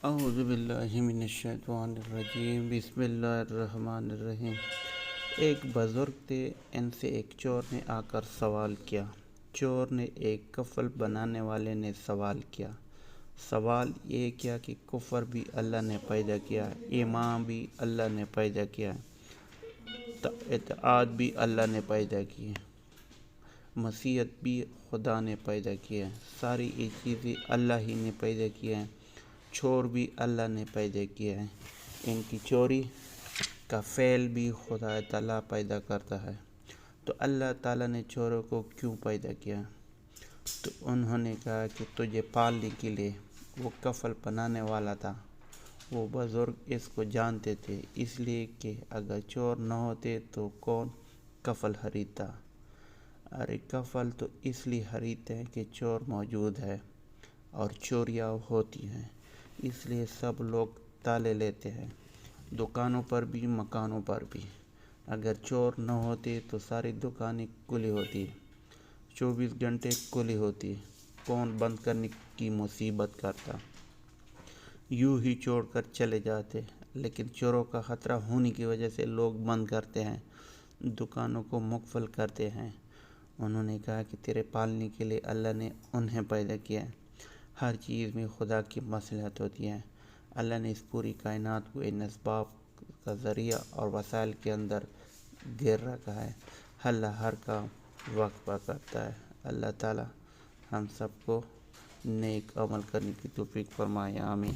اعوذ باللہ من الشیطان الرجیم، بسم اللہ الرحمن الرحیم۔ ایک بزرگ تھے، ان سے ایک چور نے آ کر سوال کیا۔ چور نے ایک کفل بنانے والے نے سوال کیا۔ سوال یہ کیا کہ کفر بھی اللہ نے پیدا کیا ہے، ایمان بھی اللہ نے پیدا کیا ہے، اطاعت بھی اللہ نے پیدا کی ہے، مسیحیت بھی خدا نے پیدا کیا ہے، ساری یہ چیزیں اللہ ہی نے پیدا کیا ہے۔ چور بھی اللہ نے پیدا کیا ہے، ان کی چوری کا فعل بھی خدا تعالیٰ پیدا کرتا ہے۔ تو اللہ تعالیٰ نے چوروں کو کیوں پیدا کیا؟ تو انہوں نے کہا کہ تجھے پالنے کے لیے وہ کفل بنانے والا تھا، وہ بزرگ اس کو جانتے تھے، اس لیے کہ اگر چور نہ ہوتے تو کون کفل خریدتا؟ ارے کفل تو اس لیے خریدتے ہیں کہ چور موجود ہے اور چوریاں ہوتی ہیں، اس لیے سب لوگ تالے لیتے ہیں، دکانوں پر بھی مکانوں پر بھی۔ اگر چور نہ ہوتے تو ساری دکانیں کھلی ہوتی، 24 گھنٹے کھلی ہوتی، کون بند کرنے کی مصیبت کرتا؟ یوں ہی چھوڑ کر چلے جاتے، لیکن چوروں کا خطرہ ہونے کی وجہ سے لوگ بند کرتے ہیں، دکانوں کو مقفل کرتے ہیں۔ انہوں نے کہا کہ تیرے پالنے کے لیے اللہ نے انہیں پیدا کیا ہے، ہر چیز میں خدا کی مصلحت ہوتی ہے۔ اللہ نے اس پوری کائنات کو ان اسباب کا ذریعہ اور وسائل کے اندر گھیر رکھا ہے۔ اللہ ہر کام وقت پر کرتا ہے۔ اللہ تعالی ہم سب کو نیک عمل کرنے کی توفیق فرمائے، آمین۔